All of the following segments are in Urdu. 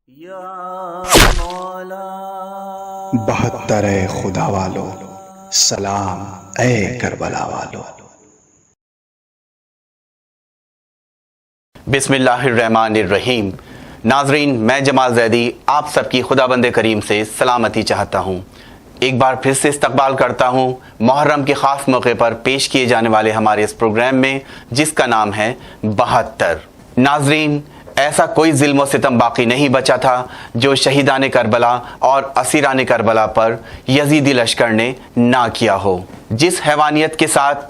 72 خدا والو، سلام اے کربلا والو۔ بسم اللہ الرحمن الرحیم۔ ناظرین، میں جمال زیدی آپ سب کی خدا بند کریم سے سلامتی چاہتا ہوں۔ ایک بار پھر سے استقبال کرتا ہوں محرم کے خاص موقع پر پیش کیے جانے والے ہمارے اس پروگرام میں، جس کا نام ہے 72۔ ناظرین، ایسا کوئی ظلم و ستم باقی نہیں بچا تھا جو شہیدان کربلا اور اسیران کربلا پر یزیدی لشکر نے نہ کیا ہو۔ جس حیوانیت کے ساتھ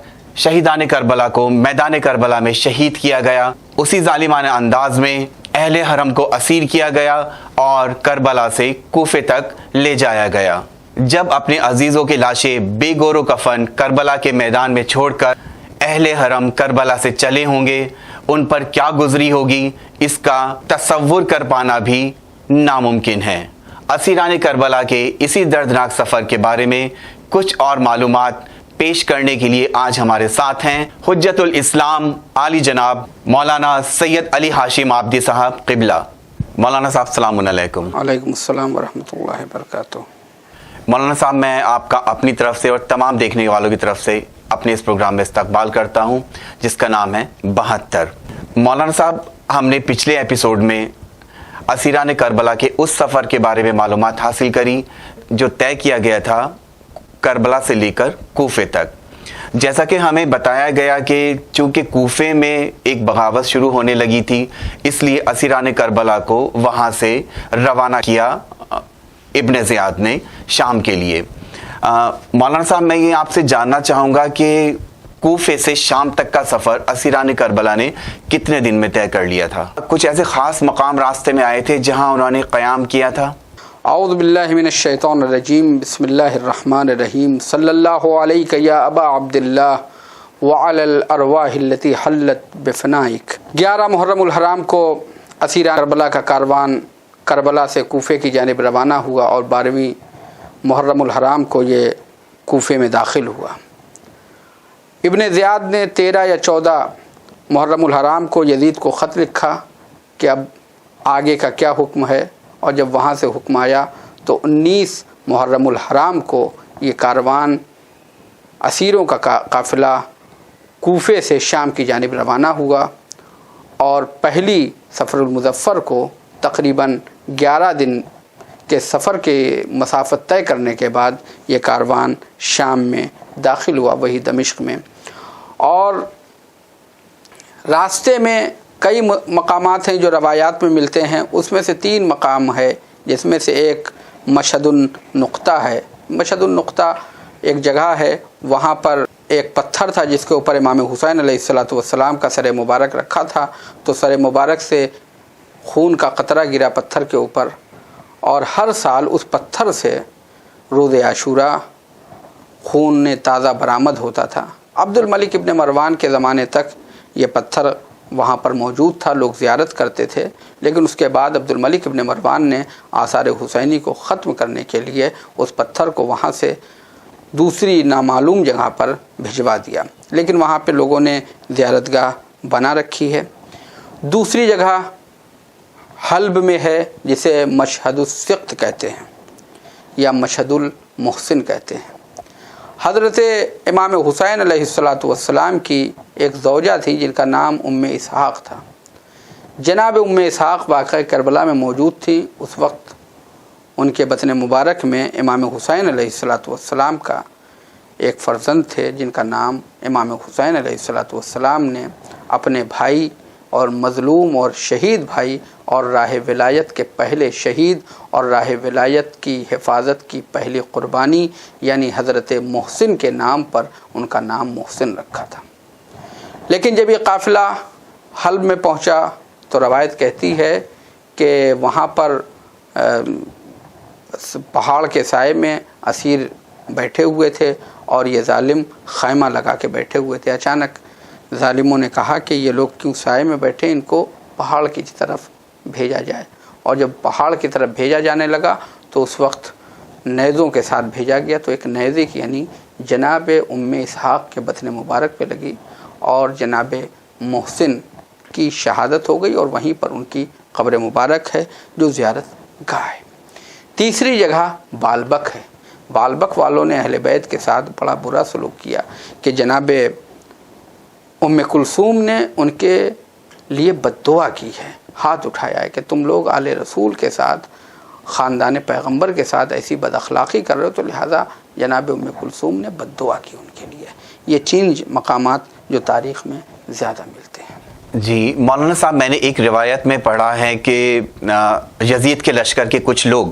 شہیدان کربلا کو میدان کربلا میں شہید کیا گیا، اسی ظالمانہ انداز میں اہل حرم کو اسیر کیا گیا اور کربلا سے کوفے تک لے جایا گیا۔ جب اپنے عزیزوں کی لاشیں بے گور و کفن کربلا کے میدان میں چھوڑ کر اہل حرم کربلا سے چلے ہوں گے، ان پر کیا گزری ہوگی، اس کا تصور کر پانا بھی ناممکن ہے۔ اسیران کربلا کے اسی دردناک سفر کے بارے میں کچھ اور معلومات پیش کرنے کے لیے آج ہمارے ساتھ ہیں حجت الاسلام عالی جناب مولانا سید علی ہاشم عابدی صاحب قبلہ۔ مولانا صاحب السلام علیکم۔ وعلیکم السلام ورحمۃ اللہ وبرکاتہ۔ مولانا صاحب، میں آپ کا اپنی طرف سے اور تمام دیکھنے والوں کی طرف سے اپنے اس پروگرام میں استقبال کرتا ہوں، جس کا نام ہے 72۔ مولانا صاحب، ہم نے پچھلے ایپیسوڈ میں اسیران کربلا کے اس سفر کے بارے میں معلومات حاصل کری جو طے کیا گیا تھا کربلا سے لے کر کوفے تک۔ جیسا کہ ہمیں بتایا گیا کہ چونکہ کوفے میں ایک بغاوت شروع ہونے لگی تھی، اس لیے اسیران کربلا کو وہاں سے روانہ کیا ابن زیاد نے شام کے لیے۔ مولانا صاحب، میں یہ آپ سے جاننا چاہوں گا کہ کوفے سے شام تک کا سفر اسیران کربلا نے کتنے دن میں طے کر لیا تھا؟ کچھ ایسے خاص مقام راستے میں آئے تھے جہاں انہوں نے قیام کیا تھا؟ اعوذ باللہ من الشیطان الرجیم، بسم اللہ الرحمن الرحیم، صلی اللہ علیک یا ابا عبداللہ وعلی الارواح التي حلت بفنائک۔ 11 محرم الحرام کو اسیران کربلا کا کاروان کربلا سے کوفے کی جانب روانہ ہوا اور 12ویں محرم الحرام کو یہ کوفے میں داخل ہوا۔ ابن زیاد نے 13 یا 14 محرم الحرام کو یزید کو خط لکھا کہ اب آگے کا کیا حکم ہے، اور جب وہاں سے حکم آیا تو 19 محرم الحرام کو یہ کاروان اسیروں کا قافلہ کوفے سے شام کی جانب روانہ ہوا، اور پہلی سفر المظفر کو تقریباً 11 دن کے سفر کے مسافت طے کرنے کے بعد یہ کاروان شام میں داخل ہوا، وہی دمشق میں۔ اور راستے میں کئی مقامات ہیں جو روایات میں ملتے ہیں، اس میں سے 3 مقام ہے، جس میں سے ایک مشہد النقطہ ہے۔ مشہد النقطہ ایک جگہ ہے، وہاں پر ایک پتھر تھا جس کے اوپر امام حسین علیہ السلام کا سر مبارک رکھا تھا، تو سر مبارک سے خون کا قطرہ گرا پتھر کے اوپر، اور ہر سال اس پتھر سے روز عاشورہ خون تازہ برآمد ہوتا تھا۔ عبد الملک ابن مروان کے زمانے تک یہ پتھر وہاں پر موجود تھا، لوگ زیارت کرتے تھے، لیکن اس کے بعد عبد الملک ابن مروان نے آثار حسینی کو ختم کرنے کے لیے اس پتھر کو وہاں سے دوسری نامعلوم جگہ پر بھجوا دیا، لیکن وہاں پہ لوگوں نے زیارت گاہ بنا رکھی ہے۔ دوسری جگہ حلب میں ہے، جسے مشہد السقط کہتے ہیں یا مشہد المحسن کہتے ہیں۔ حضرت امام حسین علیہ السلام کی ایک زوجہ تھی جن کا نام ام اسحاق تھا۔ جناب ام اسحاق واقعہ کربلا میں موجود تھی۔ اس وقت ان کے بطن مبارک میں امام حسین علیہ السلام کا ایک فرزند تھے جن کا نام امام حسین علیہ السلام نے اپنے بھائی اور مظلوم اور شہید بھائی اور راہ ولایت کے پہلے شہید اور راہ ولایت کی حفاظت کی پہلی قربانی یعنی حضرت محسن کے نام پر ان کا نام محسن رکھا تھا۔ لیکن جب یہ قافلہ حلب میں پہنچا تو روایت کہتی ہے کہ وہاں پر پہاڑ کے سائے میں اسیر بیٹھے ہوئے تھے اور یہ ظالم خیمہ لگا کے بیٹھے ہوئے تھے۔ اچانک ظالموں نے کہا کہ یہ لوگ کیوں سائے میں بیٹھے، ان کو پہاڑ کی طرف بھیجا جائے، اور جب پہاڑ کی طرف بھیجا جانے لگا تو اس وقت نیزوں کے ساتھ بھیجا گیا، تو ایک نیزے کی یعنی جناب ام اسحاق کے بطن مبارک پہ لگی اور جناب محسن کی شہادت ہو گئی اور وہیں پر ان کی قبر مبارک ہے جو زیارت گاہ ہے۔ تیسری جگہ بالبک ہے۔ بالبک والوں نے اہل بیت کے ساتھ بڑا برا سلوک کیا کہ جناب ام کلثوم نے ان کے لیے بد دعا کی ہے، ہاتھ اٹھایا ہے کہ تم لوگ آل رسول کے ساتھ، خاندان پیغمبر کے ساتھ ایسی بد اخلاقی کر رہے ہو، تو لہٰذا جناب ام کلثوم نے بد دعا کی ان کے لیے۔ یہ 3 مقامات جو تاریخ میں زیادہ ملتے ہیں۔ جی مولانا صاحب، میں نے ایک روایت میں پڑھا ہے کہ یزید کے لشکر کے کچھ لوگ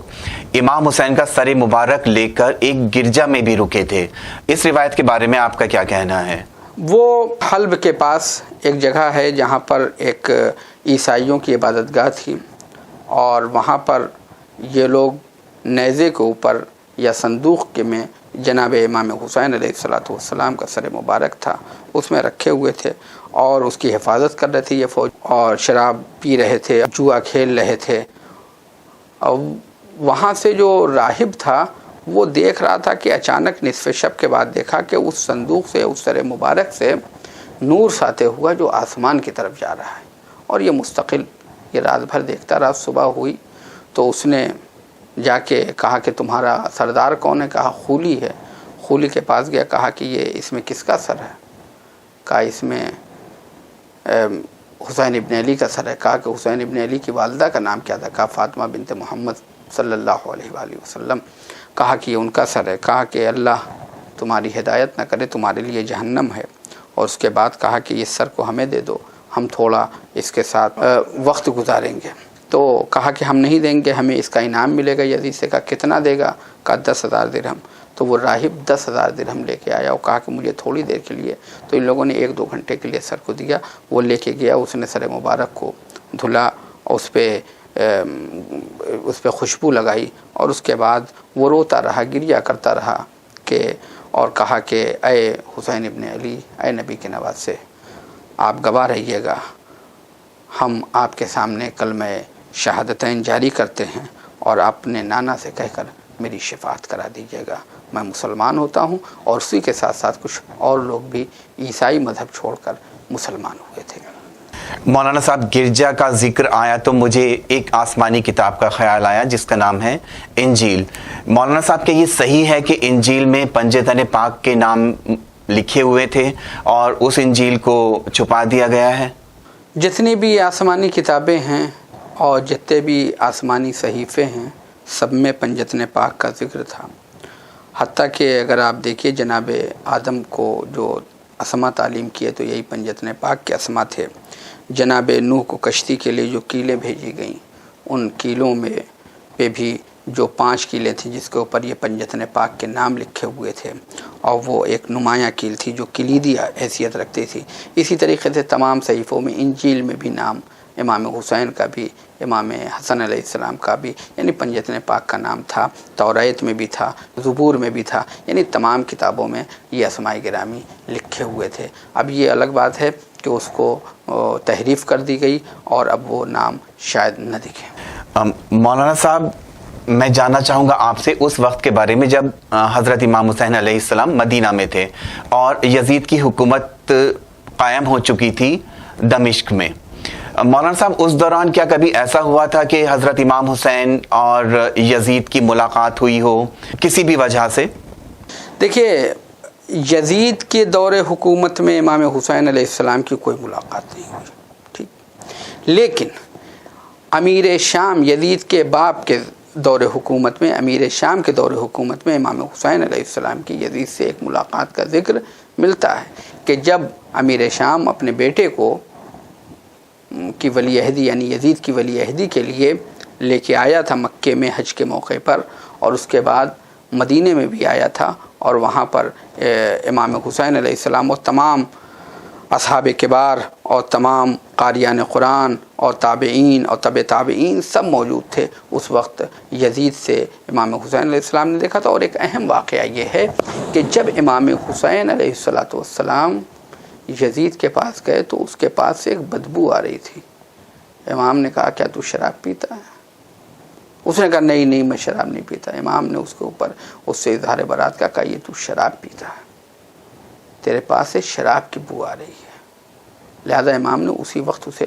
امام حسین کا سر مبارک لے کر ایک گرجا میں بھی رکے تھے، اس روایت کے بارے میں آپ کا کیا کہنا ہے؟ وہ حلب کے پاس ایک جگہ ہے جہاں پر ایک عیسائیوں کی عبادت گاہ تھی، اور وہاں پر یہ لوگ نیزے کے اوپر یا صندوق کے میں جناب امام حسین علیہ السلام کا سر مبارک تھا، اس میں رکھے ہوئے تھے اور اس کی حفاظت کر رہے تھے یہ فوج، اور شراب پی رہے تھے، جوا کھیل رہے تھے۔ اور وہاں سے جو راہب تھا وہ دیکھ رہا تھا کہ اچانک نصف شب کے بعد دیکھا کہ اس صندوق سے، اس سر مبارک سے نور ساتے ہوا جو آسمان کی طرف جا رہا ہے، اور یہ مستقل یہ رات بھر دیکھتا رہا۔ صبح ہوئی تو اس نے جا کے کہا کہ تمہارا سردار کون ہے؟ کہا خولی ہے۔ خولی کے پاس گیا، کہا کہ یہ اس میں کس کا سر ہے؟ کہا اس میں حسین ابن علی کا سر ہے۔ کہا کہ حسین ابن علی کی والدہ کا نام کیا تھا؟ کہا فاطمہ بنت محمد صلی اللہ علیہ وآلہ وسلم۔ کہا کہ یہ ان کا سر ہے۔ کہا کہ اللہ تمہاری ہدایت نہ کرے، تمہارے لیے جہنم ہے۔ اور اس کے بعد کہا کہ اس سر کو ہمیں دے دو، ہم تھوڑا اس کے ساتھ وقت گزاریں گے۔ تو کہا کہ ہم نہیں دیں گے، ہمیں اس کا انعام ملے گا۔ یزید سے کہا کتنا دے گا؟ کہا 10,000 درہم۔ تو وہ راہب 10,000 درہم لے کے آیا اور کہا کہ مجھے تھوڑی دیر کے لیے، تو ان لوگوں نے 1-2 گھنٹے کے لیے سر کو دیا۔ وہ لے کے گیا، اس نے سر مبارک کو دھلا، اس پہ خوشبو لگائی، اور اس کے بعد وہ روتا رہا، گریہ کرتا رہا کہ اور کہا کہ اے حسین ابن علی، اے نبی کے نواسے، آپ گواہ رہیے گا، ہم آپ کے سامنے کلمہ شہادتین جاری کرتے ہیں، اور اپنے نانا سے کہہ کر میری شفاعت کرا دیجیے گا، میں مسلمان ہوتا ہوں۔ اور اسی کے ساتھ ساتھ کچھ اور لوگ بھی عیسائی مذہب چھوڑ کر مسلمان ہوئے تھے۔ مولانا صاحب، گرجا کا ذکر آیا تو مجھے ایک آسمانی کتاب کا خیال آیا جس کا نام ہے انجیل۔ مولانا صاحب، کہ یہ صحیح ہے کہ انجیل میں پنجتن پاک کے نام لکھے ہوئے تھے اور اس انجیل کو چھپا دیا گیا ہے؟ جتنی بھی آسمانی کتابیں ہیں اور جتنے بھی آسمانی صحیفے ہیں، سب میں پنجتن پاک کا ذکر تھا۔ حتیٰ کہ اگر آپ دیکھیے جناب آدم کو جو اسما تعلیم کیے تو یہی پنجتن پاک کے اسما تھے۔ جناب نوح کو کشتی کے لیے جو کیلیں بھیجی گئیں، ان کیلوں میں پہ بھی جو 5 کیلیں تھیں جس کے اوپر یہ پنجتن پاک کے نام لکھے ہوئے تھے، اور وہ ایک نمایاں کیل تھی جو کلیدی حیثیت رکھتی تھی۔ اسی طریقے سے تمام صحیفوں میں، انجیل میں بھی نام امام حسین کا بھی، امام حسن علیہ السلام کا بھی، یعنی پنجتن پاک کا نام تھا۔ توریت میں بھی تھا، زبور میں بھی تھا، یعنی تمام کتابوں میں یہ اسماء گرامی لکھے ہوئے تھے۔ اب یہ الگ بات ہے کہ اس کو تحریف کر دی گئی اور اب وہ نام شاید نہ دکھے۔ مولانا صاحب، میں جاننا چاہوں گا آپ سے اس وقت کے بارے میں جب حضرت امام حسین علیہ السلام مدینہ میں تھے اور یزید کی حکومت قائم ہو چکی تھی دمشق میں۔ مولانا صاحب، اس دوران کیا کبھی ایسا ہوا تھا کہ حضرت امام حسین اور یزید کی ملاقات ہوئی ہو کسی بھی وجہ سے؟ دیکھیے، یزید کے دور حکومت میں امام حسین علیہ السلام کی کوئی ملاقات نہیں ہوئی، ٹھیک، لیکن امیر شام، یزید کے باپ کے دور حکومت میں، امیر شام کے دور حکومت میں امام حسین علیہ السلام کی یزید سے ایک ملاقات کا ذکر ملتا ہے کہ جب امیر شام اپنے بیٹے کو کی ولی عہدی یعنی یزید کی ولی عہدی کے لیے لے کے آیا تھا مکے میں حج کے موقع پر، اور اس کے بعد مدینے میں بھی آیا تھا، اور وہاں پر امام حسین علیہ السلام اور تمام اصحاب کبار اور تمام قاریان قرآن اور تابعین اور تبع تابعین سب موجود تھے۔ اس وقت یزید سے امام حسین علیہ السلام نے دیکھا تھا۔ اور ایک اہم واقعہ یہ ہے کہ جب امام حسین علیہ السلام یزید کے پاس گئے تو اس کے پاس سے ایک بدبو آ رہی تھی۔ امام نے کہا کیا تو شراب پیتا ہے؟ اس نے کہا نہیں میں شراب نہیں پیتا۔ امام نے اس کے اوپر اس سے اظہار برات کا کہا یہ تو شراب پیتا ہے، تیرے پاس سے شراب کی بو آ رہی ہے۔ لہذا امام نے اسی وقت اسے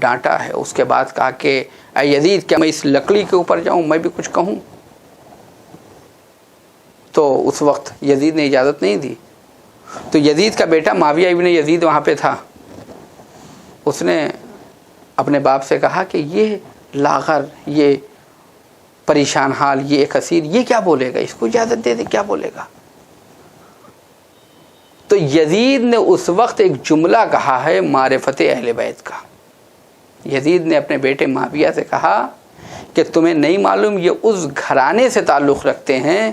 ڈانٹا ہے. اس کے بعد کہا کہ اے یزید کیا میں اس لکڑی کے اوپر جاؤں, میں بھی کچھ کہوں؟ تو اس وقت یزید نے اجازت نہیں دی. تو یزید کا بیٹا معاویہ ابن یزید وہاں پہ تھا. اس نے اپنے باپ سے کہا کہ یہ لاغر, یہ پریشان حال, یہ ایک اسیر, یہ کیا بولے گا, اس کو اجازت دے دے, کیا بولے گا؟ تو یزید نے اس وقت ایک جملہ کہا ہے معرفت اہل بیت کا. یزید نے اپنے بیٹے معاویہ سے کہا کہ تمہیں نہیں معلوم یہ اس گھرانے سے تعلق رکھتے ہیں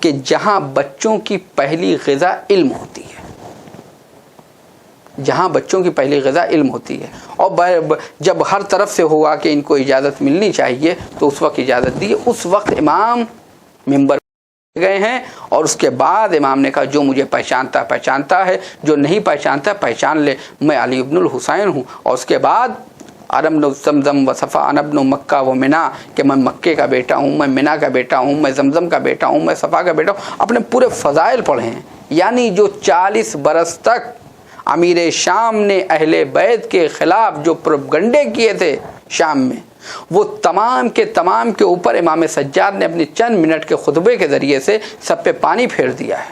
کہ جہاں بچوں کی پہلی غذا علم ہوتی ہے, جہاں بچوں کی پہلی غذا علم ہوتی ہے. اور جب ہر طرف سے ہوا کہ ان کو اجازت ملنی چاہیے تو اس وقت اجازت دی. اس وقت امام ممبر گئے ہیں اور اس کے بعد امام نے کہا جو مجھے پہچانتا پہچانتا ہے, جو نہیں پہچانتا پہچان لے, میں علی ابن الحسین ہوں. اور اس کے بعد ارم زمزم و صفا انبن مکہ و منا, کہ میں مکے کا بیٹا ہوں, میں منا کا بیٹا ہوں, میں زمزم کا بیٹا ہوں, میں صفا کا بیٹا ہوں. اپنے پورے فضائل پڑھے ہیں. یعنی جو 40 برس تک امیر شام نے اہل بیت کے خلاف جو پروپگنڈے کیے تھے شام میں, وہ تمام کے اوپر امام سجاد نے اپنے چند منٹ کے خطبے کے ذریعے سے سب پہ پانی پھیر دیا ہے.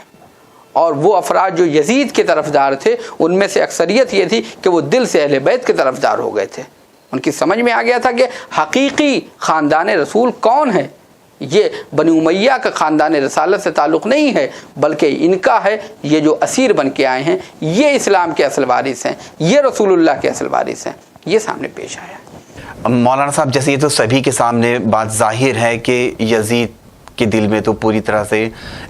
اور وہ افراد جو یزید کے طرفدار تھے ان میں سے اکثریت یہ تھی کہ وہ دل سے اہل بیت کے طرفدار ہو گئے تھے. ان کی سمجھ میں آ گیا تھا کہ حقیقی خاندان رسول کون ہے. یہ بنی امیہ کا خاندان رسالت سے تعلق نہیں ہے, بلکہ ان کا ہے. یہ جو اسیر بن کے آئے ہیں یہ اسلام کے اصل وارث ہیں, یہ رسول اللہ کے اصل وارث ہیں. یہ سامنے پیش آیا. مولانا صاحب جیسے یہ تو سبھی کے سامنے بات ظاہر ہے کہ یزید کے دل میں تو پوری طرح سے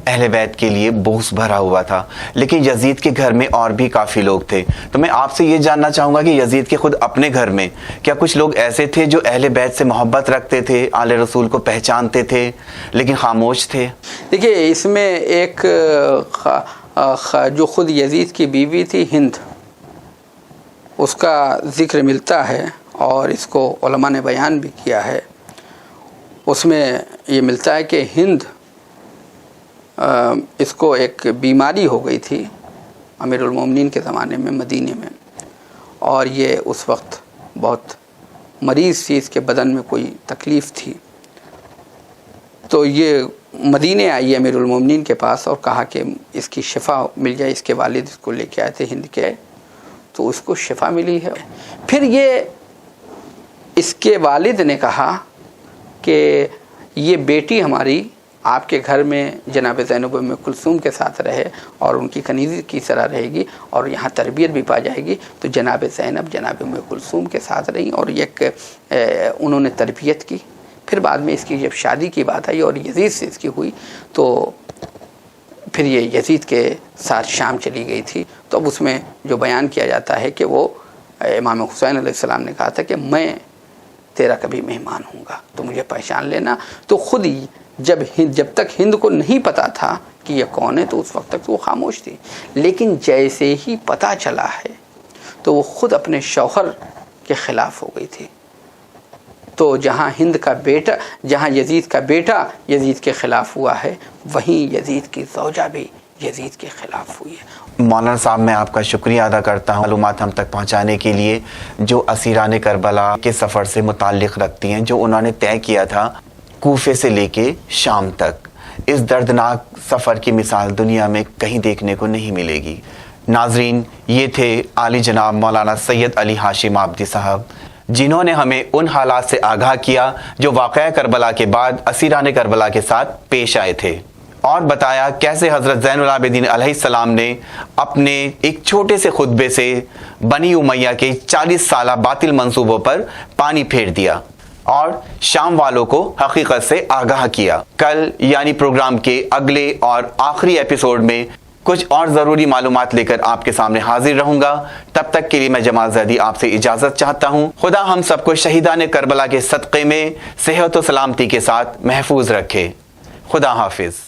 اہل بیت کے لیے بغض بھرا ہوا تھا, لیکن یزید کے گھر میں اور بھی کافی لوگ تھے. تو میں آپ سے یہ جاننا چاہوں گا کہ یزید کے خود اپنے گھر میں کیا کچھ لوگ ایسے تھے جو اہل بیت سے محبت رکھتے تھے, آل رسول کو پہچانتے تھے لیکن خاموش تھے؟ دیکھیے اس میں ایک جو خود یزید کی بیوی تھی ہند, اس کا ذکر ملتا ہے اور اس کو علماء نے بیان بھی کیا ہے. اس میں یہ ملتا ہے کہ ہند اس کو ایک بیماری ہو گئی تھی امیر المومنین کے زمانے میں مدینے میں, اور یہ اس وقت بہت مریض تھی, اس کے بدن میں کوئی تکلیف تھی. تو یہ مدینے آئی امیر المومنین کے پاس اور کہا کہ اس کی شفا مل جائے. اس کے والد اس کو لے کے آئے تھے ہند کے, تو اس کو شفا ملی ہے. پھر یہ اس کے والد نے کہا کہ یہ بیٹی ہماری آپ کے گھر میں جناب زینب ام کلثوم کے ساتھ رہے اور ان کی کنیزی کی طرح رہے گی اور یہاں تربیت بھی پا جائے گی. تو جناب زینب جناب ام کلثوم کے ساتھ رہیں اور انہوں نے تربیت کی. پھر بعد میں اس کی جب شادی کی بات آئی اور یزید سے اس کی ہوئی تو پھر یہ یزید کے ساتھ شام چلی گئی تھی. تو اب اس میں جو بیان کیا جاتا ہے کہ وہ امام حسین علیہ السلام نے کہا تھا کہ میں تیرا کبھی مہمان ہوں گا تو مجھے پہچان لینا. تو خود ہی جب تک ہند کو نہیں پتا تھا کہ یہ کون ہے تو اس وقت تک وہ خاموش تھی, لیکن جیسے ہی پتا چلا ہے تو وہ خود اپنے شوہر کے خلاف ہو گئی تھی. تو جہاں یزید کا بیٹا یزید کے خلاف ہوا ہے, وہیں یزید کی زوجہ بھی یزید کے خلاف ہوئی ہے. مولانا صاحب میں آپ کا شکریہ ادا کرتا ہوں معلومات ہم تک پہنچانے کے لیے جو اسیران کربلا کے سفر سے متعلق رکھتی ہیں, جو انہوں نے طے کیا تھا کوفے سے لے کے شام تک. اس دردناک سفر کی مثال دنیا میں کہیں دیکھنے کو نہیں ملے گی. ناظرین, یہ تھے عالی جناب مولانا سید علی ہاشم آبدی صاحب, جنہوں نے ہمیں ان حالات سے آگاہ کیا جو واقعہ کربلا کے بعد اسیران کربلا کے ساتھ پیش آئے تھے, اور بتایا کیسے حضرت زین العابدین علیہ السلام نے اپنے ایک چھوٹے سے خطبے سے بنی امیہ کے 40 سالہ باطل منصوبوں پر پانی پھیر دیا اور شام والوں کو حقیقت سے آگاہ کیا. کل یعنی پروگرام کے اگلے اور آخری ایپیسوڈ میں کچھ اور ضروری معلومات لے کر آپ کے سامنے حاضر رہوں گا. تب تک کے لیے میں جمال زیدی آپ سے اجازت چاہتا ہوں. خدا ہم سب کو شہیدان کربلا کے صدقے میں صحت و سلامتی کے ساتھ محفوظ رکھے. خدا حافظ.